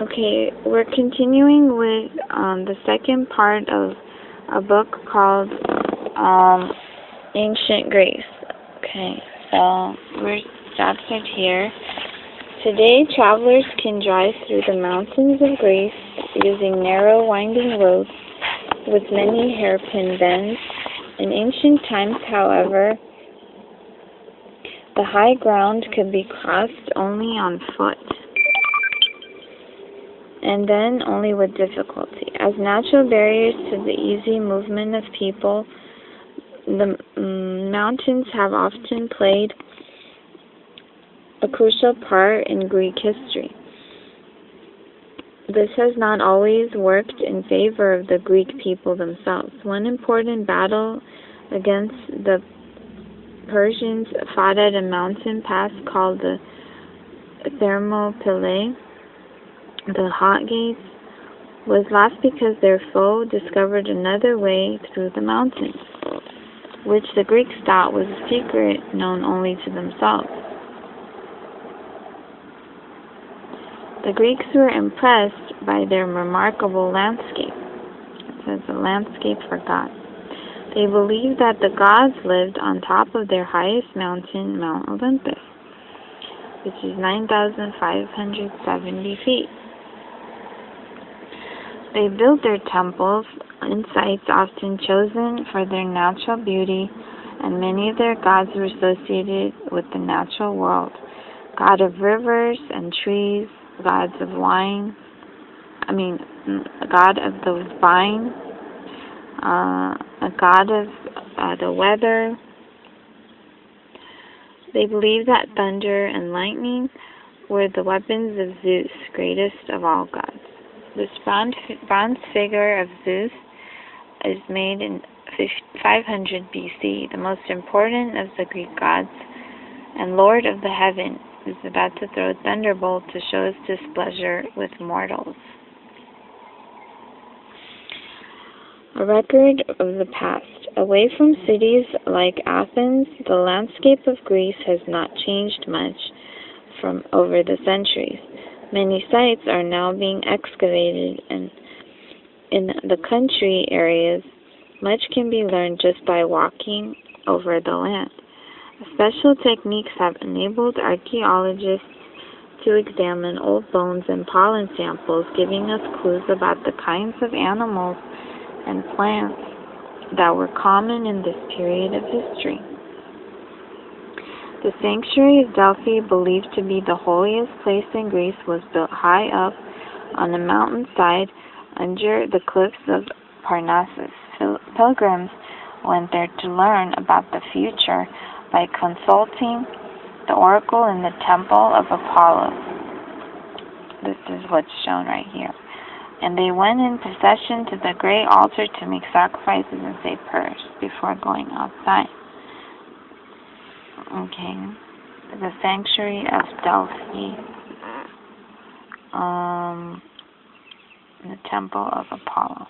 Okay, we're continuing with the second part of a book called Ancient Greece. Okay, so we're started here. Today, travelers can drive through the mountains of Greece using narrow, winding roads with many hairpin bends. In ancient times, however, the high ground could be crossed only on foot, and then only with difficulty. As natural barriers to the easy movement of people, the mountains have often played a crucial part in Greek history. This has not always worked in favor of the Greek people themselves. One important battle against the Persians fought at a mountain pass called the Thermopylae, the Hot Gates, was lost because their foe discovered another way through the mountains, which the Greeks thought was a secret known only to themselves. The Greeks were impressed by their remarkable landscape. It says a landscape for God. They believed that the gods lived on top of their highest mountain, Mount Olympus, which is 9,570 feet. They built their temples in sites often chosen for their natural beauty, and many of their gods were associated with the natural world. God of rivers and trees, gods of wine, God of the vine, a god of the weather. They believed that thunder and lightning were the weapons of Zeus, greatest of all gods. This bronze figure of Zeus is made in 500 BC. The most important of the Greek gods and Lord of the heaven is about to throw a thunderbolt to show his displeasure with mortals. A record of the past. Away from cities like Athens, the landscape of Greece has not changed much from over the centuries. Many sites are now being excavated, and in the country areas, much can be learned just by walking over the land. Special techniques have enabled archaeologists to examine old bones and pollen samples, giving us clues about the kinds of animals and plants that were common in this period of history. The sanctuary of Delphi, believed to be the holiest place in Greece, was built high up on a mountainside under the cliffs of Parnassus. Pilgrims went there to learn about the future by consulting the oracle in the temple of Apollo. This is what's shown right here. And they went in procession to the great altar to make sacrifices and say prayers before going outside. Okay, the sanctuary of Delphi, the temple of Apollo.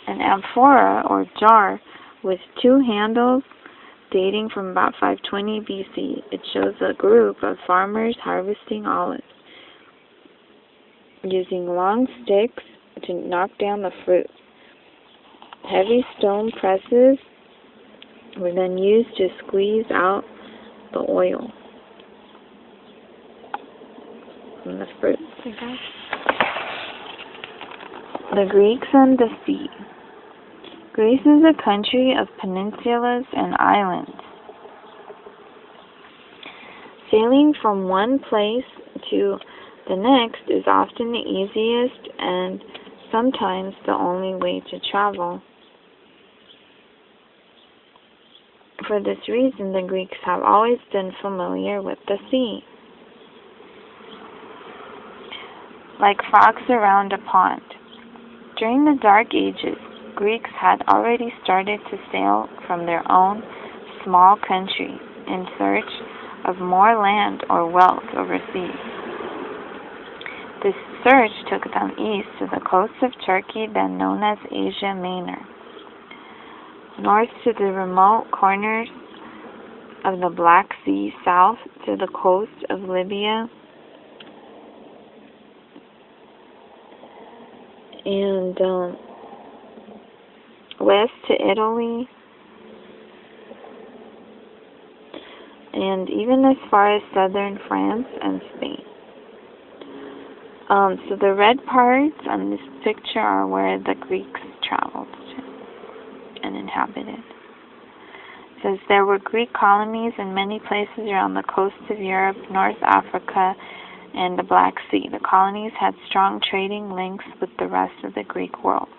An amphora or jar with two handles dating from about 520 BC. It shows a group of farmers harvesting olives, using long sticks to knock down the fruit. Heavy stone presses were then used to squeeze out the oil from the fruit. The Greeks and the sea. Greece is a country of peninsulas and islands. Sailing from one place to the next is often the easiest and sometimes the only way to travel. For this reason, the Greeks have always been familiar with the sea. Like frogs around a pond. During the Dark Ages, Greeks had already started to sail from their own small countries in search of more land or wealth overseas. This search took them east to the coast of Turkey, then known as Asia Minor, north to the remote corners of the Black Sea, south to the coast of Libya, and west to Italy, and even as far as southern France and Spain. So the red parts on this picture are where the Greeks traveled to and inhabited. It says there were Greek colonies in many places around the coasts of Europe, North Africa, and the Black Sea. The colonies had strong trading links with the rest of the Greek world.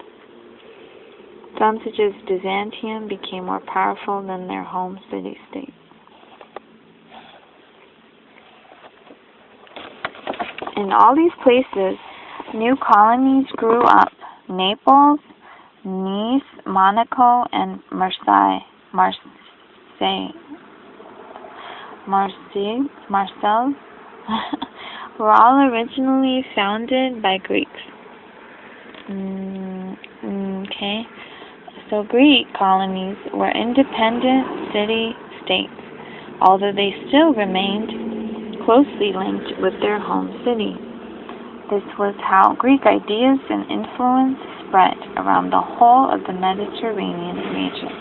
Some, such as Byzantium, became more powerful than their home city-state. In all these places, new colonies grew up. Naples, Nice, Monaco, and Marseille were all originally founded by Greeks. Okay, so Greek colonies were independent city-states, although they still remained closely linked with their home city. This was how Greek ideas and influence spread around the whole of the Mediterranean region.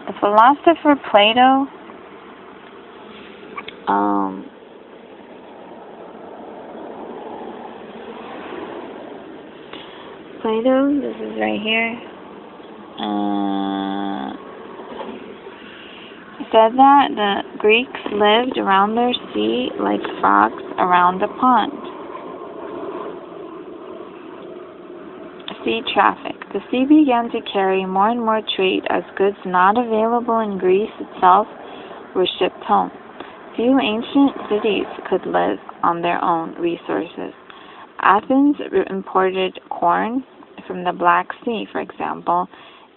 The philosopher Plato this is right here, said that the Greeks lived around their sea like frogs around a pond. Sea traffic. The sea began to carry more and more trade as goods not available in Greece itself were shipped home. Few ancient cities could live on their own resources. Athens imported corn from the Black Sea, for example,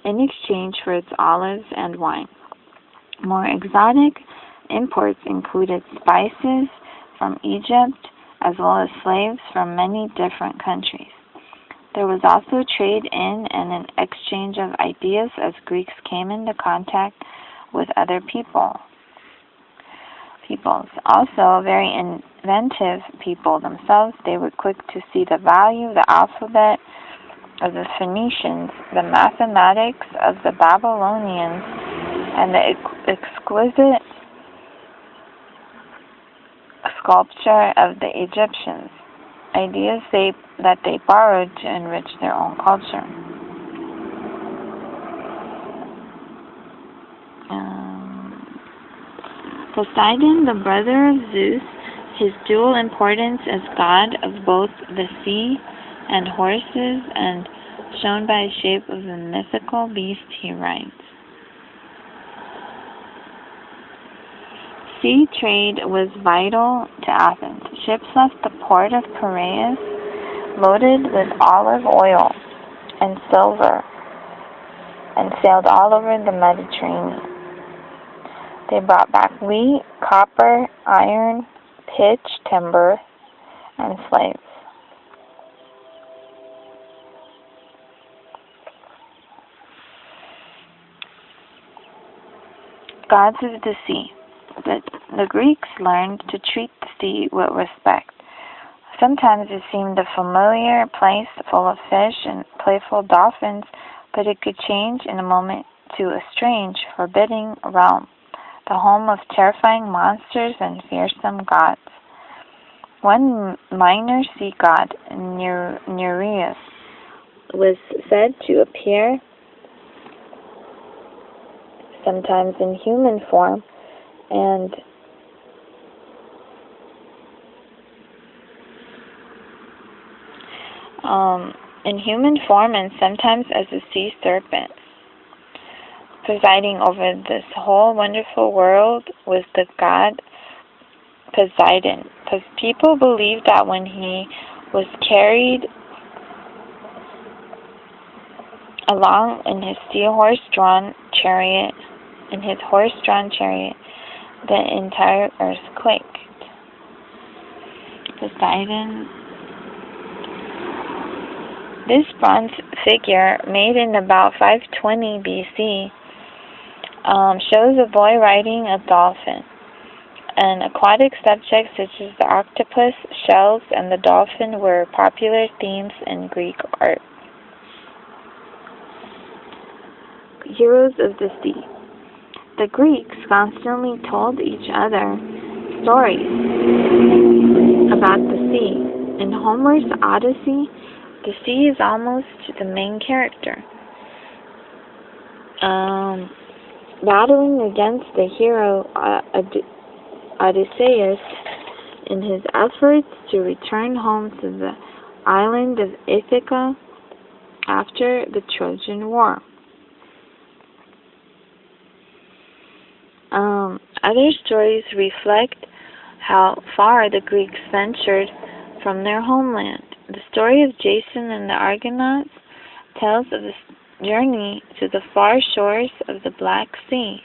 in exchange for its olives and wine. More exotic imports included spices from Egypt, as well as slaves from many different countries. There was also trade in and an exchange of ideas as Greeks came into contact with other peoples. Also, very inventive people themselves. They were quick to see the value of the alphabet of the Phoenicians, the mathematics of the Babylonians, and the exquisite sculpture of the Egyptians, ideas that they borrowed to enrich their own culture. Poseidon, the brother of Zeus, his dual importance as god of both the sea and horses, and shown by the shape of a mythical beast, he writes. Sea trade was vital to Athens. Ships left the port of Piraeus loaded with olive oil and silver and sailed all over the Mediterranean. They brought back wheat, copper, iron, pitch, timber, and slaves. Gods of the sea. The Greeks learned to treat the sea with respect. Sometimes it seemed a familiar place full of fish and playful dolphins, but it could change in a moment to a strange, forbidding realm, the home of terrifying monsters and fearsome gods. One minor sea god, Nereus, was said to appear sometimes in human form and sometimes as a sea serpent. Presiding over this whole wonderful world was the god Poseidon, because people believed that when he was carried along in his horse-drawn chariot, the entire earth quaked. Poseidon. This bronze figure, made in about 520 BC, shows a boy riding a dolphin. and aquatic subjects such as the octopus, shells, and the dolphin were popular themes in Greek art. Heroes of the sea. The Greeks constantly told each other stories about the sea. In Homer's Odyssey, the sea is almost the main character. Battling against the hero Odysseus in his efforts to return home to the island of Ithaca after the Trojan War. Other stories reflect how far the Greeks ventured from their homeland. The story of Jason and the Argonauts tells of the journey to the far shores of the Black Sea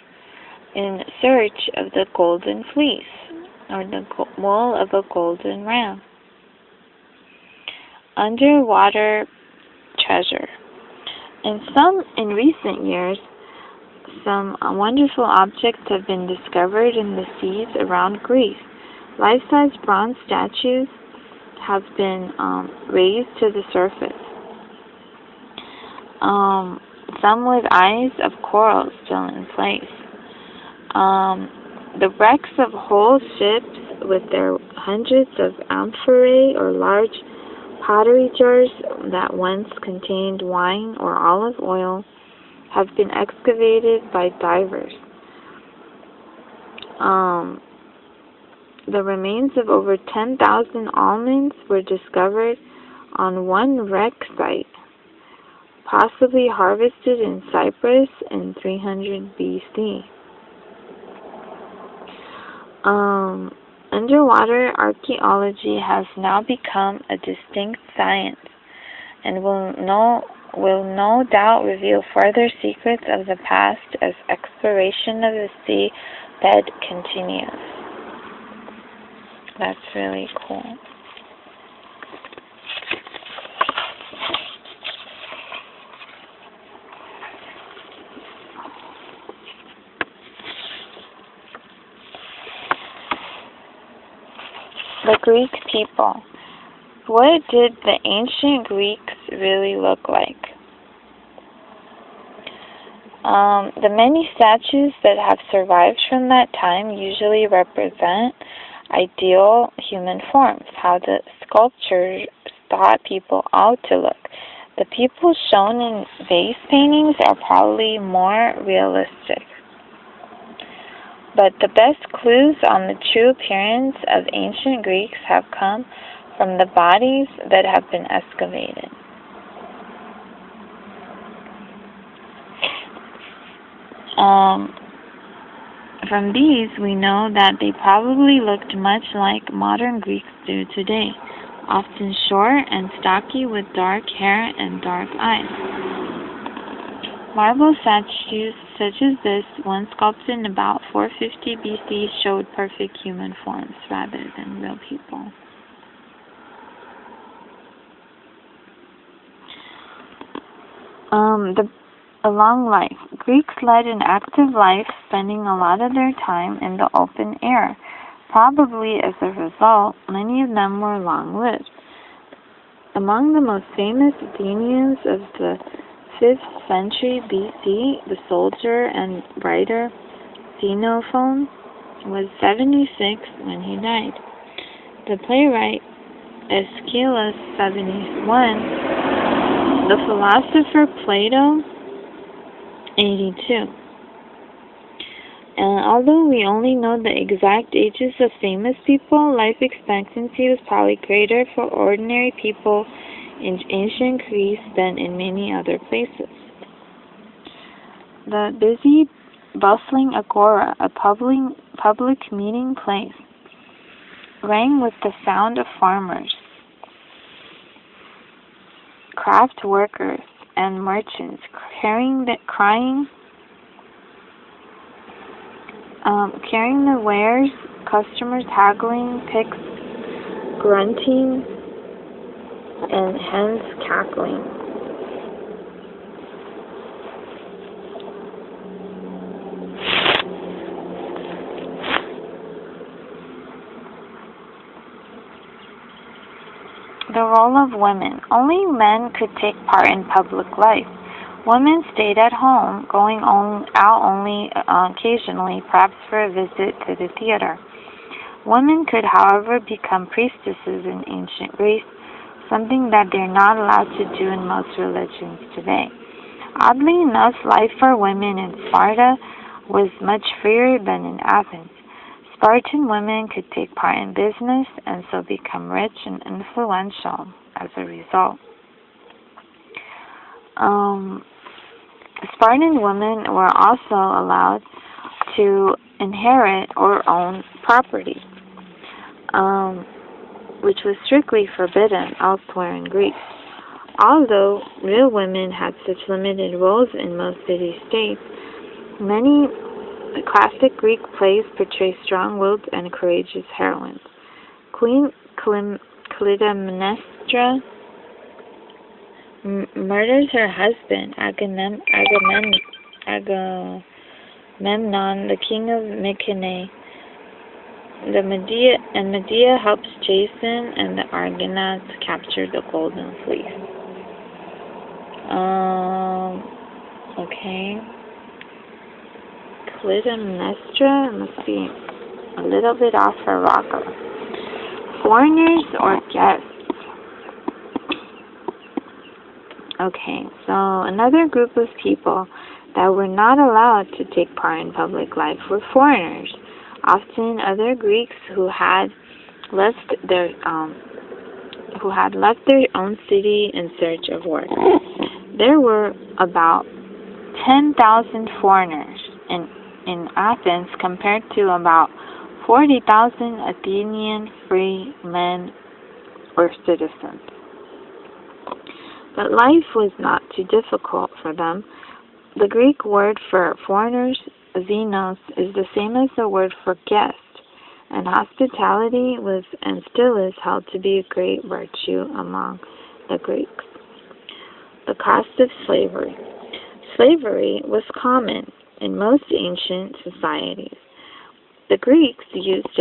in search of the golden fleece, or the wool of a golden ram. Underwater treasure. In recent years, some wonderful objects have been discovered in the seas around Greece. Life-size bronze statues have been raised to the surface. Some with eyes of coral still in place. The wrecks of whole ships with their hundreds of amphorae or large pottery jars that once contained wine or olive oil have been excavated by divers. The remains of over 10,000 almonds were discovered on one wreck site, possibly harvested in Cyprus in 300 BC. Underwater archaeology has now become a distinct science and will no doubt reveal further secrets of the past as exploration of the sea bed continues. That's really cool. The Greek people. What did the ancient Greeks really look like? The many statues that have survived from that time usually represent ideal human forms, how the sculptors thought people ought to look. The people shown in vase paintings are probably more realistic. But the best clues on the true appearance of ancient Greeks have come from the bodies that have been excavated. From these, we know that they probably looked much like modern Greeks do today, often short and stocky with dark hair and dark eyes. Marble statues such as this, one sculpted in about 450 BC, showed perfect human forms rather than real people. A long life. Greeks led an active life, spending a lot of their time in the open air. Probably as a result, many of them were long-lived. Among the most famous Athenians of the 5th century BC, the soldier and writer Xenophon was 76 when he died. The playwright Aeschylus, 71. The philosopher Plato, 82. And although we only know the exact ages of famous people, life expectancy was probably greater for ordinary people in ancient Greece than in many other places. The busy, bustling agora, a public meeting place, rang with the sound of farmers, craft workers, and merchants carrying the wares, customers haggling, pigs grunting, and hens cackling. The role of women. Only men could take part in public life. Women stayed at home, going out only occasionally, perhaps for a visit to the theater. Women could, however, become priestesses in ancient Greece, something that they're not allowed to do in most religions today. Oddly enough, life for women in Sparta was much freer than in Athens. Spartan women could take part in business and so become rich and influential as a result. Spartan women were also allowed to inherit or own property, which was strictly forbidden elsewhere in Greece. Although real women had such limited roles in most city-states, many classic Greek plays portray strong-willed and courageous heroines. Queen Clytemnestra murders her husband, Agamemnon, the king of Mycenae. Medea helps Jason and the Argonauts capture the Golden Fleece. Okay. Clytemnestra must be a little bit off her rocker. Foreigners or guests? Okay, so another group of people that were not allowed to take part in public life were foreigners, often other Greeks who had left their own city in search of work. There were about 10,000 foreigners in Athens compared to about 40,000 Athenian free men or citizens. But life was not too difficult for them. The Greek word for foreigners, xenos, is the same as the word for guest, and hospitality was and still is held to be a great virtue among the Greeks. The cost of slavery. Slavery was common in most ancient societies. The Greeks used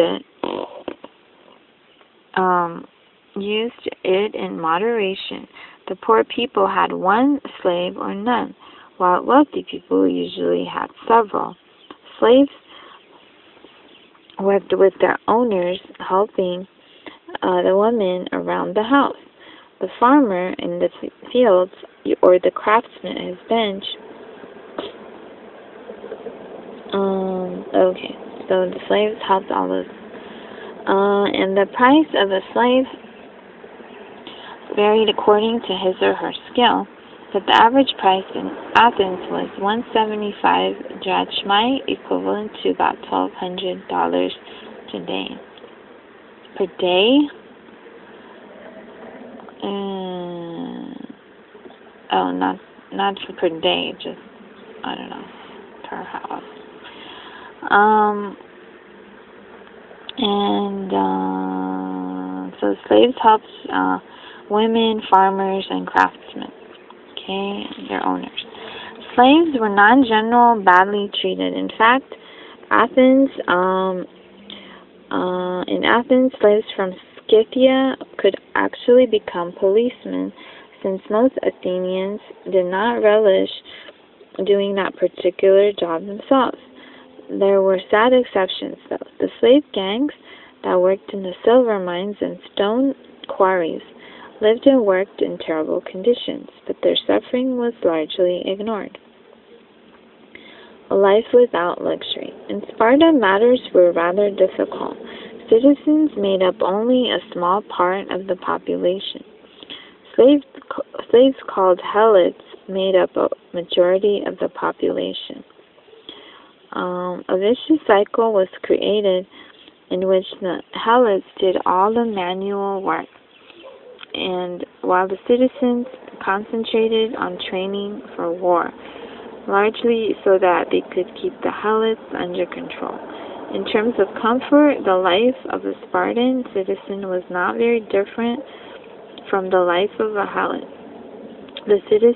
it in moderation. The poor people had one slave or none, while wealthy people usually had several. Slaves worked with their owners, helping the women around the house. The farmer in the fields or the craftsman at his bench. Okay, so the slaves helped all those. And the price of a slave varied according to his or her skill, but the average price in Athens was 175 drachmae, equivalent to about $1,200 today. Per day? Not per day, just, I don't know, per house. So slaves helped women, farmers, and craftsmen, okay, their owners. Slaves were non-general, badly treated. In fact, in Athens, slaves from Scythia could actually become policemen, since most Athenians did not relish doing that particular job themselves. There were sad exceptions, though. The slave gangs that worked in the silver mines and stone quarries lived and worked in terrible conditions, but their suffering was largely ignored. A life without luxury. In Sparta, matters were rather difficult. Citizens made up only a small part of the population. Slaves called helots made up a majority of the population. A vicious cycle was created in which the helots did all the manual work, and while the citizens concentrated on training for war, largely so that they could keep the helots under control. In terms of comfort, the life of a Spartan citizen was not very different from the life of a helot. The citizen